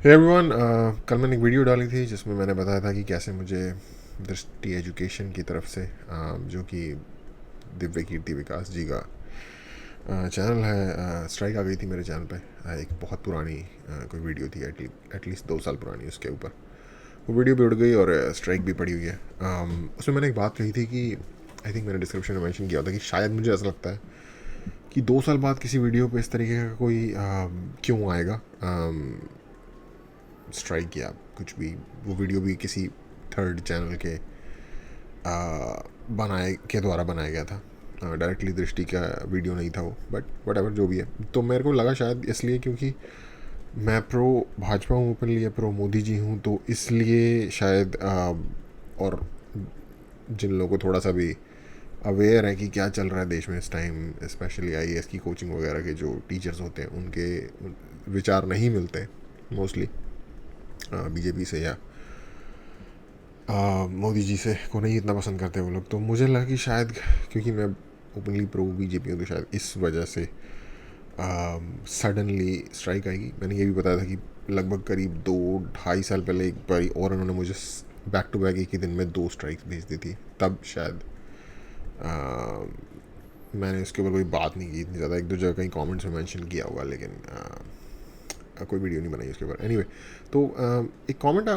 Hey everyone, कल मैंने एक वीडियो डाली थी जिसमें मैंने बताया था कि कैसे मुझे दृष्टि एजुकेशन की तरफ से जो कि दिव्य कीर्ति विकास जी का चैनल है, स्ट्राइक आ गई थी मेरे चैनल पे। एक बहुत पुरानी कोई वीडियो थी, एटलीस्ट 2 साल पुरानी। उसके ऊपर वो वीडियो भी उड़ गई और स्ट्राइक भी पड़ी हुई है। उसमें मैंने एक बात कही थी कि आई थिंक मैंने डिस्क्रिप्शन में मेंशन किया था कि शायद मुझे ऐसा लगता है कि 2 साल बाद किसी वीडियो पे इस तरीके का कोई क्यों आएगा स्ट्राइक या कुछ भी। वो वीडियो भी किसी थर्ड चैनल के बनाए के द्वारा बनाया गया था, डायरेक्टली दृष्टि का वीडियो नहीं था वो, बट वट एवर जो भी है। तो मेरे को लगा शायद इसलिए क्योंकि मैं प्रो भाजपा हूँ ओपनली, या प्रो मोदी जी हूँ, तो इसलिए शायद और जिन लोगों को थोड़ा सा भी अवेयर है कि क्या चल रहा है देश में इस टाइम, स्पेशली आईएएस की कोचिंग वगैरह के जो टीचर्स होते हैं उनके विचार नहीं मिलते मोस्टली बीजेपी से या मोदी जी से को नहीं इतना पसंद करते वो लोग। तो मुझे लगा कि शायद क्योंकि मैं ओपनली प्रो बीजेपी हूँ तो शायद इस वजह से सडनली स्ट्राइक आएगी। मैंने ये भी बताया था कि लगभग करीब 2-2.5 साल पहले एक बार और उन्होंने मुझे बैक टू बैक एक ही दिन में 2 स्ट्राइक्स भेज दी थी, तब शायद मैंने इसके ऊपर कोई बात नहीं की इतनी ज़्यादा। एक दो जगह कहीं कमेंट्स में मेंशन किया होगा, लेकिन कोई वीडियो नहीं बनाई उसके ऊपर। एनीवे, तो एक कमेंट आया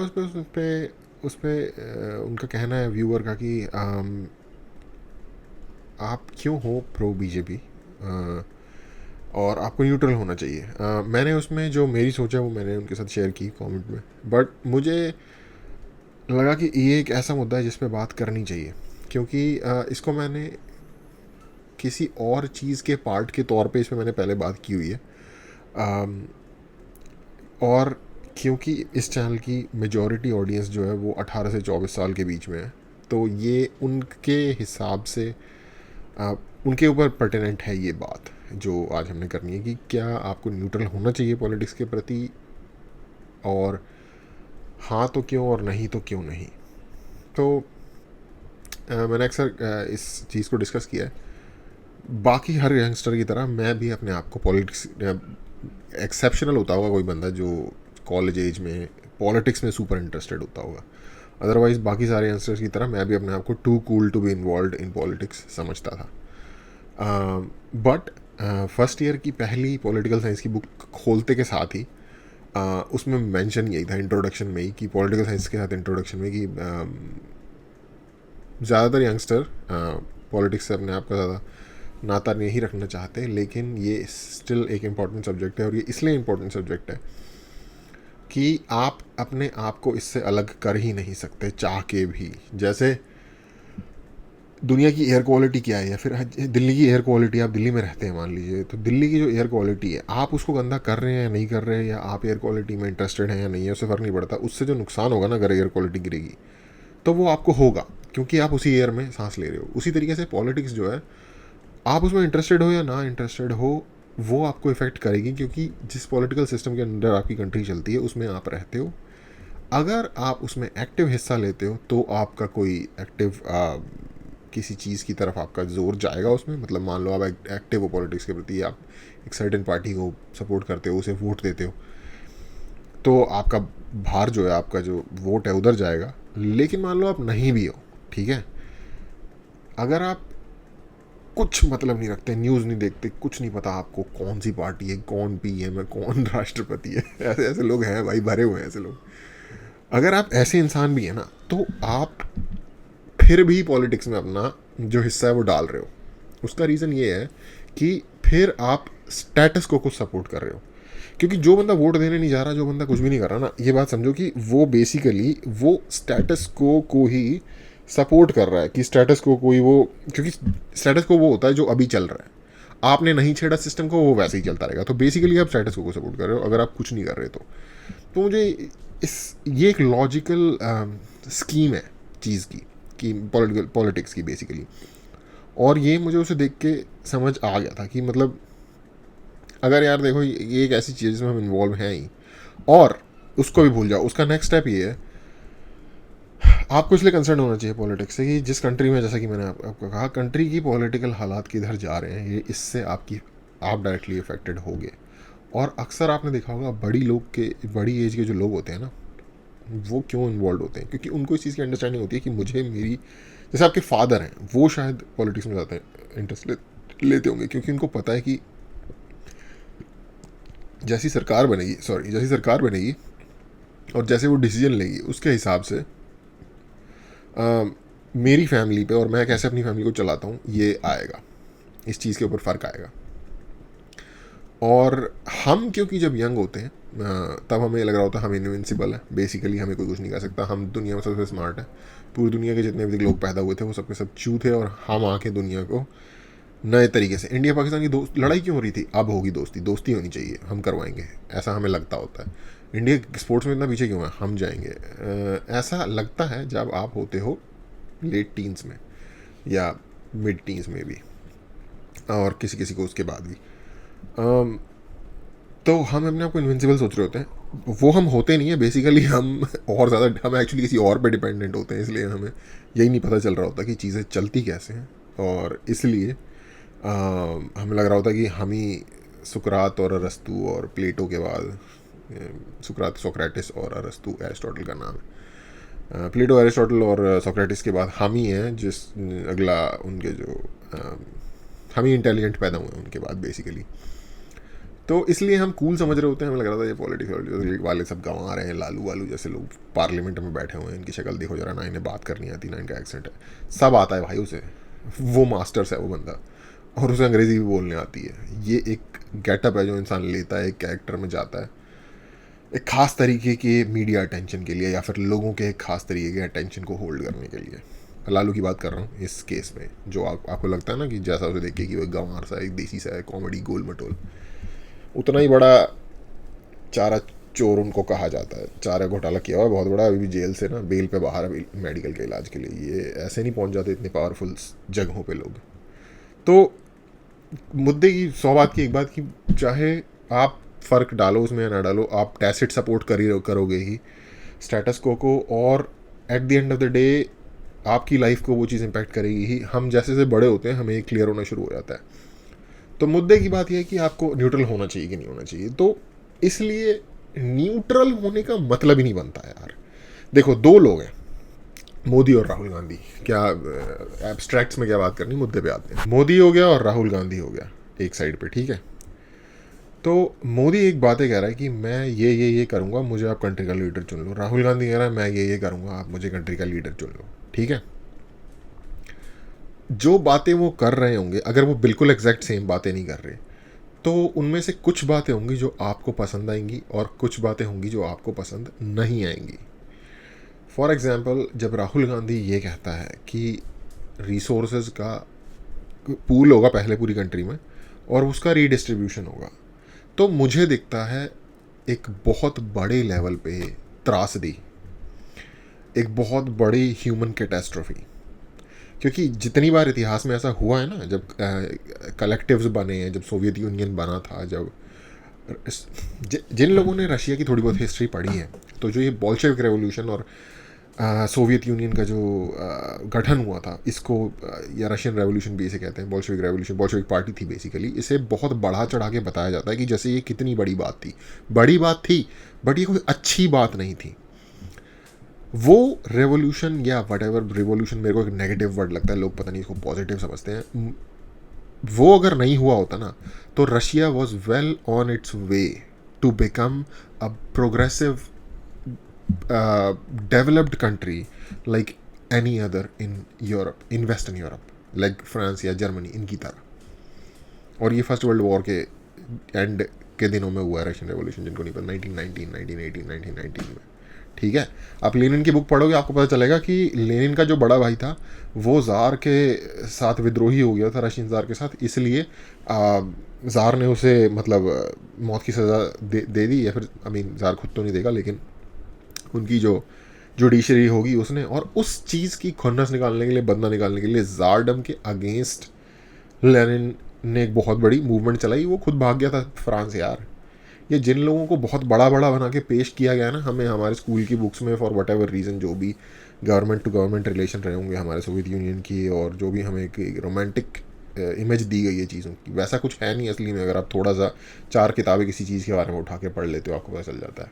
उस पर उनका कहना है व्यूअर का कि आप क्यों हो प्रो बीजेपी और आपको न्यूट्रल होना चाहिए। मैंने उसमें जो मेरी सोच है वो मैंने उनके साथ शेयर की कमेंट में, बट मुझे लगा कि ये एक ऐसा मुद्दा है जिस पे बात करनी चाहिए, क्योंकि इसको मैंने किसी और चीज़ के पार्ट के तौर पे इस पर मैंने पहले बात की हुई है। और क्योंकि इस चैनल की मेजॉरिटी ऑडियंस जो है वो 18 से 24 साल के बीच में है, तो ये उनके हिसाब से उनके ऊपर पर्टिनेंट है ये बात जो आज हमने करनी है कि क्या आपको न्यूट्रल होना चाहिए पॉलिटिक्स के प्रति, और हाँ तो क्यों, और नहीं तो क्यों नहीं। तो मैंने अक्सर इस चीज़ को डिस्कस किया है। बाकी हर यंगस्टर की तरह मैं भी अपने आप को पॉलिटिक्स, एक्सेप्शनल होता होगा कोई बंदा जो कॉलेज एज में पॉलिटिक्स में सुपर इंटरेस्टेड होता होगा, अदरवाइज बाकी सारे यंगस्टर्स की तरह मैं भी अपने आप को too cool to be involve in politics समझता था। बट फर्स्ट ईयर की पहली पॉलिटिकल साइंस की बुक खोलते के साथ ही उसमें मेंशन यही था इंट्रोडक्शन में ही, कि पॉलिटिकल साइंस के साथ इंट्रोडक्शन में कि ज़्यादातर यंगस्टर पॉलिटिक्स से अपने आप का ज़्यादा नाता नहीं रखना चाहते, लेकिन ये स्टिल एक इम्पॉर्टेंट सब्जेक्ट है। और ये इसलिए इम्पॉर्टेंट सब्जेक्ट है कि आप अपने आप को इससे अलग कर ही नहीं सकते चाह के भी। जैसे दुनिया की एयर क्वालिटी क्या है, या फिर दिल्ली की एयर क्वालिटी, आप दिल्ली में रहते हैं मान लीजिए, तो दिल्ली की जो एयर क्वालिटी है आप उसको गंदा कर रहे हैं या नहीं कर रहे हैं, या आप एयर क्वालिटी में इंटरेस्टेड हैं या नहीं है, उससे फ़र्क नहीं पड़ता। उससे जो नुकसान होगा ना, अगर एयर क्वालिटी गिरेगी तो वो आपको होगा, क्योंकि आप उसी एयर में सांस ले रहे हो। उसी तरीके से पॉलिटिक्स जो है, आप उसमें इंटरेस्टेड हो या ना इंटरेस्टेड हो, वो आपको इफ़ेक्ट करेगी, क्योंकि जिस पॉलिटिकल सिस्टम के अंदर आपकी कंट्री चलती है उसमें आप रहते हो। अगर आप उसमें एक्टिव हिस्सा लेते हो तो आपका कोई एक्टिव किसी चीज़ की तरफ आपका जोर जाएगा उसमें। मतलब मान लो आप एक्टिव हो पॉलिटिक्स के प्रति, आप एक सर्टेन पार्टी को सपोर्ट करते हो, उसे वोट देते हो, तो आपका भार जो है, आपका जो वोट है उधर जाएगा। लेकिन मान लो आप नहीं भी हो, ठीक है, अगर आप कुछ मतलब नहीं रखते, न्यूज़ नहीं देखते, कुछ नहीं पता आपको कौन सी पार्टी है, कौन पीएम है, कौन राष्ट्रपति है, ऐसे ऐसे लोग हैं भाई, भरे हुए हैं ऐसे लोग। अगर आप ऐसे इंसान भी हैं ना, तो आप फिर भी पॉलिटिक्स में अपना जो हिस्सा है वो डाल रहे हो। उसका रीज़न ये है कि फिर आप स्टेटस को कुछ सपोर्ट कर रहे हो। क्योंकि जो बंदा वोट देने नहीं जा रहा, जो बंदा कुछ भी नहीं कर रहा ना, ये बात समझो कि वो बेसिकली वो स्टेटस को ही सपोर्ट कर रहा है, कि स्टेटस को कोई वो, क्योंकि स्टेटस को वो होता है जो अभी चल रहा है। आपने नहीं छेड़ा सिस्टम को, वो वैसे ही चलता रहेगा। तो बेसिकली आप स्टेटस को सपोर्ट कर रहे हो अगर आप कुछ नहीं कर रहे तो मुझे इस ये एक लॉजिकल स्कीम है चीज़ की, कि पॉलिटिक्स की बेसिकली। और ये मुझे उसे देख के समझ आ गया था कि मतलब अगर यार देखो ये एक ऐसी चीज़ जिसमें हम इन्वॉल्व हैं ही, और उसको भी भूल जाओ। उसका नेक्स्ट स्टेप ये है, आपको इसलिए कंसर्न होना चाहिए पॉलिटिक्स से कि जिस कंट्री में, जैसा कि मैंने आपको कहा, कंट्री की पॉलिटिकल हालात किधर जा रहे हैं, ये इससे आप डायरेक्टली अफेक्टेड होगे। और अक्सर आपने देखा होगा बड़ी एज के जो लोग होते हैं ना, वो क्यों इन्वॉल्व होते हैं, क्योंकि उनको इस चीज़ की अंडरस्टैंडिंग होती है कि मुझे मेरी, जैसे आपके फादर हैं वो शायद पॉलिटिक्स में ज़्यादा इंटरेस्ट लेते होंगे, क्योंकि उनको पता है कि जैसी सरकार बनेगी और जैसे वो डिसीजन लेगी उसके हिसाब से मेरी फैमिली पे और मैं कैसे अपनी फैमिली को चलाता हूँ ये आएगा, इस चीज़ के ऊपर फ़र्क आएगा। और हम क्योंकि जब यंग होते हैं तब हमें लग रहा होता है हम इनविंसिबल है, बेसिकली हमें कोई कुछ नहीं कर सकता, हम दुनिया में सबसे स्मार्ट है, पूरी दुनिया के जितने भी लोग पैदा हुए थे वो सबके सब चू थे, और हम आके दुनिया को नए तरीके से, इंडिया पाकिस्तान की लड़ाई क्यों हो रही थी, अब होगी दोस्ती, दोस्ती होनी चाहिए, हम करवाएंगे, ऐसा हमें लगता होता है। इंडिया स्पोर्ट्स में इतना पीछे क्यों है, हम जाएंगे, ऐसा लगता है जब आप होते हो लेट टीन्स में या मिड टीन्स में भी, और किसी किसी को उसके बाद भी। तो हम अपने आप को इन्विंसिबल सोच रहे होते हैं, वो हम होते नहीं है बेसिकली, हम और ज़्यादा, हम एक्चुअली किसी और पे डिपेंडेंट होते हैं, इसलिए हमें यही नहीं पता चल रहा होता कि चीज़ें चलती कैसे हैं, और इसलिए हमें लग रहा होता कि हम ही सुकरात और अरस्तु और प्लेटो के बाद, सुकरात सोक्रेटिस और अरस्तु एरिस्टोटल का नाम है, प्लेटो एरिस्टोटल और सोक्रेटिस के बाद हम ही हैं जिस अगला उनके जो हम ही इंटेलिजेंट पैदा हुए हैं उनके बाद बेसिकली। तो इसलिए हम कूल समझ रहे होते हैं, हमें लग रहा था ये पॉलिटिक्स वाले सब गंवा रहे हैं, लालू वालू जैसे लोग पार्लियामेंट में बैठे हुए हैं, इनकी शक्ल देखो जरा, ना इन्हें बात करनी आती ना इनका एक्सेंट है, सब आता है भाई उसे, वो मास्टर्स है वो बंदा, और उसे अंग्रेज़ी भी बोलने आती है। ये एक गेटअप है जो इंसान लेता है, एक कैरेक्टर में जाता है एक ख़ास तरीके के मीडिया अटेंशन के लिए, या फिर लोगों के एक ख़ास तरीके के अटेंशन को होल्ड करने के लिए। लालू की बात कर रहा हूँ इस केस में, जो आपको लगता है ना कि जैसा उसे देखिए कि वो गंवार सा एक देसी सा है, कॉमेडी गोल मटोल, उतना ही बड़ा चारा चोर उनको कहा जाता है, चारा घोटाला किया हुआ बहुत बड़ा, अभी भी जेल से ना बेल पे बाहर है मेडिकल के इलाज के लिए, ये ऐसे नहीं पहुंच जाते इतने पावरफुल जगहों पे लोग। तो मुद्दे की 100 बात की एक बात कि चाहे आप फ़र्क डालो उसमें या ना डालो, आप टैसिट सपोर्ट करोगे ही स्टेटस को, और at the end of the day आपकी लाइफ को वो चीज़ इम्पैक्ट करेगी ही। हम जैसे जैसे बड़े होते हैं हमें क्लियर होना शुरू हो जाता है। तो मुद्दे की बात यह है कि आपको न्यूट्रल होना चाहिए कि नहीं होना चाहिए। तो इसलिए न्यूट्रल होने का मतलब ही नहीं बनता यार। देखो, दो लोग हैं, मोदी और राहुल गांधी, क्या एब्स्ट्रैक्ट्स में क्या बात करनी, मुद्दे पे आते हैं। मोदी हो गया और राहुल गांधी हो गया एक साइड पे, ठीक है। तो मोदी एक बातें कह रहा है कि मैं ये करूँगा, मुझे आप कंट्री का लीडर चुन लो। राहुल गांधी कह रहा है मैं ये करूँगा, आप मुझे कंट्री का लीडर चुन लो, ठीक है। जो बातें वो कर रहे होंगे, अगर वो बिल्कुल एग्जैक्ट सेम बातें नहीं कर रहे, तो उनमें से कुछ बातें होंगी जो आपको पसंद आएंगी और कुछ बातें होंगी जो आपको पसंद नहीं आएंगी। फॉर एग्ज़ाम्पल, जब राहुल गांधी ये कहता है कि रिसोर्सेज का पूल होगा पहले पूरी कंट्री में और उसका रीडिस्ट्रीब्यूशन होगा, तो मुझे दिखता है एक बहुत बड़े लेवल पे त्रासदी, एक बहुत बड़ी ह्यूमन कैटास्ट्रोफी। क्योंकि जितनी बार इतिहास में ऐसा हुआ है ना, जब कलेक्टिव्स बने हैं, जब सोवियत यूनियन बना था, जब जिन लोगों ने रशिया की थोड़ी बहुत हिस्ट्री पढ़ी है, तो जो ये बॉल्शेविक रेवोल्यूशन और सोवियत यूनियन का जो गठन हुआ था, इसको या रशियन रेवोल्यूशन भी इसे कहते हैं, बॉल्शेविक रेवोल्यूशन, बॉल्शेविक पार्टी थी बेसिकली। इसे बहुत बढ़ा चढ़ा के बताया जाता है कि जैसे ये कितनी बड़ी बात थी, बड़ी बात थी, बट ये कोई अच्छी बात नहीं थी। वो रेवोल्यूशन या वट एवर, रिवोल्यूशन मेरे को एक नेगेटिव वर्ड लगता है, लोग पता नहीं इसको पॉजिटिव समझते हैं। वो अगर नहीं हुआ होता ना, तो Russia was well on its way to become a progressive developed country like any other in Europe, in western Europe, like France या जर्मनी, इनकी तरह। और ये फर्स्ट वर्ल्ड वॉर के एंड के दिनों में हुआ है रशियन रेवोल्यूशन, जिनको नहीं पता, 1919, 1918, 1919 में, ठीक है। आप लेनिन की बुक पढ़ोगे आपको पता चलेगा कि लेनिन का जो बड़ा भाई था वो ज़ार के साथ विद्रोही हो गया था, रशियन ज़ार के साथ, इसलिए ज़ार ने उसे मतलब मौत की सज़ा दे दी, या फिर ज़ार खुद तो नहीं देगा, लेकिन उनकी जो जुडिशरी होगी उसने। और उस चीज़ की खुन्नस निकालने के लिए, बदला निकालने के लिए ज़ारडम के अगेंस्ट लेनिन ने एक बहुत बड़ी मूवमेंट चलाई। वो खुद भाग गया था फ्रांस यार। ये जिन लोगों को बहुत बड़ा बड़ा बना के पेश किया गया ना हमें हमारे स्कूल की बुक्स में, फॉर वट एवर रीज़न, जो भी गवर्नमेंट टू गवर्नमेंट रिलेशन रहे होंगे हमारे सोवियत यूनियन की, और जो भी हमें एक रोमांटिक इमेज दी गई है चीज़ों की, वैसा कुछ है नहीं असली में। अगर आप थोड़ा सा 4 किताबें किसी चीज़ के बारे में उठा के पढ़ लेते हो आपको पता चल जाता है।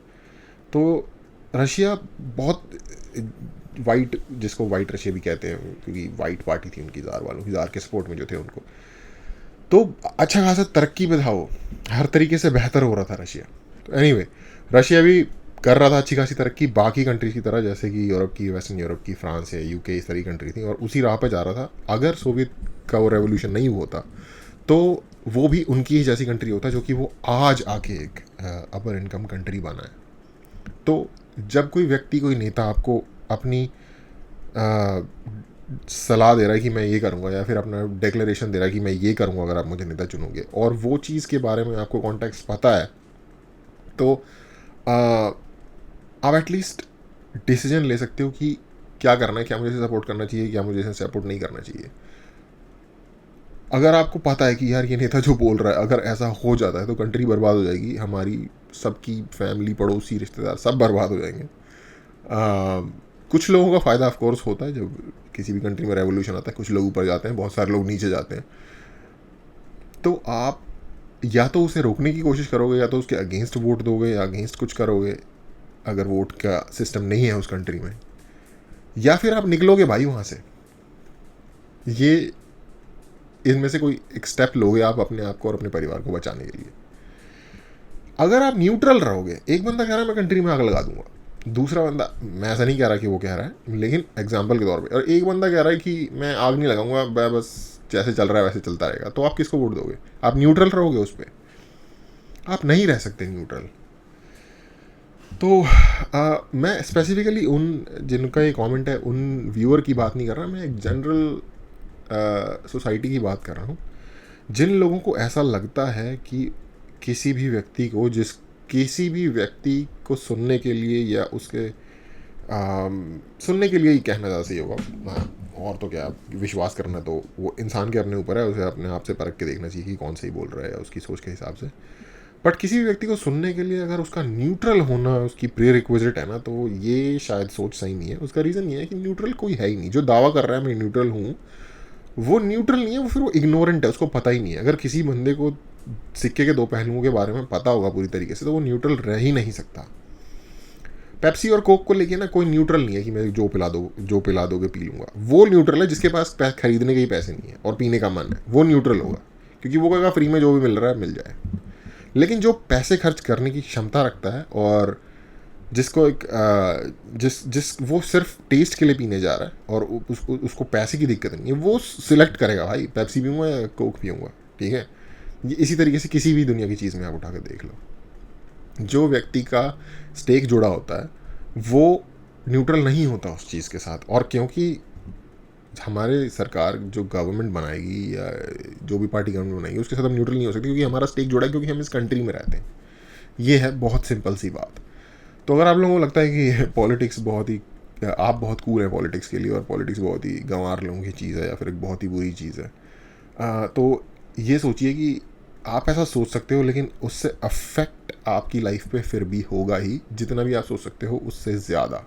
तो रशिया बहुत वाइट, जिसको वाइट रशिया भी कहते हैं क्योंकि वाइट पार्टी थी उनकी, ज़ार वालों की, ज़ार के सपोर्ट में जो थे उनको, तो अच्छा खासा तरक्की पे था वो, हर तरीके से बेहतर हो रहा था रशिया। तो एनीवे रशिया भी कर रहा था अच्छी खासी तरक्की बाकी कंट्रीज की तरह, जैसे कि यूरोप की, वेस्टर्न यूरोप की, फ्रांस या यूके, इस तरह की कंट्री थी, और उसी राह पे जा रहा था। अगर सोवियत का वो रेवोल्यूशन नहीं होता तो वो भी उनकी ही जैसी कंट्री होता, जो कि वो आज आके एक अपर इनकम कंट्री बना है। तो जब कोई व्यक्ति, कोई नेता आपको अपनी सलाह दे रहा है कि मैं ये करूँगा, या फिर अपना डिक्लेरेशन दे रहा है कि मैं ये करूँगा अगर आप मुझे नेता चुनोगे, और वो चीज़ के बारे में आपको कॉन्टेक्स्ट पता है, तो आप एटलीस्ट डिसीजन ले सकते हो कि क्या करना है, क्या मुझे इसे सपोर्ट करना चाहिए, क्या मुझे इसे सपोर्ट नहीं करना चाहिए। अगर आपको पता है कि यार ये नेता जो बोल रहा है अगर ऐसा हो जाता है तो कंट्री बर्बाद हो जाएगी, हमारी सबकी फैमिली, पड़ोसी, रिश्तेदार सब बर्बाद हो जाएंगे। कुछ लोगों का फ़ायदा ऑफ कोर्स होता है, जब किसी भी कंट्री में रेवोल्यूशन आता है कुछ लोग ऊपर जाते हैं, बहुत सारे लोग नीचे जाते हैं। तो आप या तो उसे रोकने की कोशिश करोगे, या तो उसके अगेंस्ट वोट दोगे, या अगेंस्ट कुछ करोगे अगर वोट का सिस्टम नहीं है उस कंट्री में, या फिर आप निकलोगे भाई वहाँ से। ये इनमें से कोई एक स्टेप लोगे आप अपने आप को और अपने परिवार को बचाने के लिए। अगर आप न्यूट्रल रहोगे, एक बंदा कह रहा है मैं कंट्री में आग लगा दूंगा, दूसरा बंदा, मैं ऐसा नहीं कह रहा कि वो कह रहा है, लेकिन एग्जाम्पल के तौर पे, और एक बंदा कह रहा है कि मैं आग नहीं लगाऊंगा, मैं बस जैसे चल रहा है वैसे चलता रहेगा, तो आप किसको वोट दोगे? आप न्यूट्रल रहोगे उस पर? आप नहीं रह सकते न्यूट्रल। तो मैं स्पेसिफिकली उन जिनका ये कमेंट है उन व्यूअर की बात नहीं कर रहा, मैं एक जनरल सोसाइटी की बात कर रहा हूँ। जिन लोगों को ऐसा लगता है कि किसी भी व्यक्ति को सुनने के लिए, या उसके सुनने के लिए ही कहना ज़्यादा सही होगा, और तो क्या, विश्वास करना तो वो इंसान के अपने ऊपर है, उसे अपने आप से परख के देखना चाहिए कि कौन सही बोल रहा है, या उसकी सोच के हिसाब से। बट किसी भी व्यक्ति को सुनने के लिए अगर उसका न्यूट्रल होना उसकी प्री रिक्विजिट है ना, तो ये शायद सोच सही नहीं है। उसका रीज़न ये है कि न्यूट्रल कोई है ही नहीं। जो दावा कर रहा है मैं न्यूट्रल हूँ, वो न्यूट्रल नहीं है, वो फिर वो इग्नोरेंट है, उसको पता ही नहीं है। अगर किसी बंदे को सिक्के के दो पहलुओं के बारे में पता होगा पूरी तरीके से, तो वो न्यूट्रल रह ही नहीं सकता। पेप्सी और कोक को लेके ना कोई न्यूट्रल नहीं है कि मैं जो पिला दोगे पी लूँगा। वो न्यूट्रल है जिसके पास खरीदने के ही पैसे नहीं है और पीने का मन है, वो न्यूट्रल होगा, क्योंकि वो कहेगा फ्री में जो भी मिल रहा है मिल जाए। लेकिन जो पैसे खर्च करने की क्षमता रखता है, और जिसको एक जिस वो सिर्फ टेस्ट के लिए पीने जा रहा है, और उसको पैसे की दिक्कत नहीं है, वो सिलेक्ट करेगा भाई पेप्सी पीऊँगा या कोक पीऊँगा, ठीक है। ये इसी तरीके से किसी भी दुनिया की चीज़ में आप उठा कर देख लो, जो व्यक्ति का स्टेक जुड़ा होता है वो न्यूट्रल नहीं होता उस चीज़ के साथ। और क्योंकि हमारे सरकार जो गवर्नमेंट बनाएगी, या जो भी पार्टी गवर्नमेंट बनाएगी, उसके साथ हम न्यूट्रल नहीं हो सकते, क्योंकि हमारा स्टेक जुड़ा है, क्योंकि हम इस कंट्री में रहते हैं। ये है बहुत सिंपल सी बात। तो अगर आप लोगों को लगता है कि पॉलिटिक्स बहुत ही, आप बहुत कूल हैं पॉलिटिक्स के लिए, और पॉलिटिक्स बहुत ही गंवार लोगों की चीज़ है, या फिर एक बहुत ही बुरी चीज़ है, तो ये सोचिए कि आप ऐसा सोच सकते हो, लेकिन उससे अफेक्ट आपकी लाइफ पे फिर भी होगा ही, जितना भी आप सोच सकते हो उससे ज़्यादा।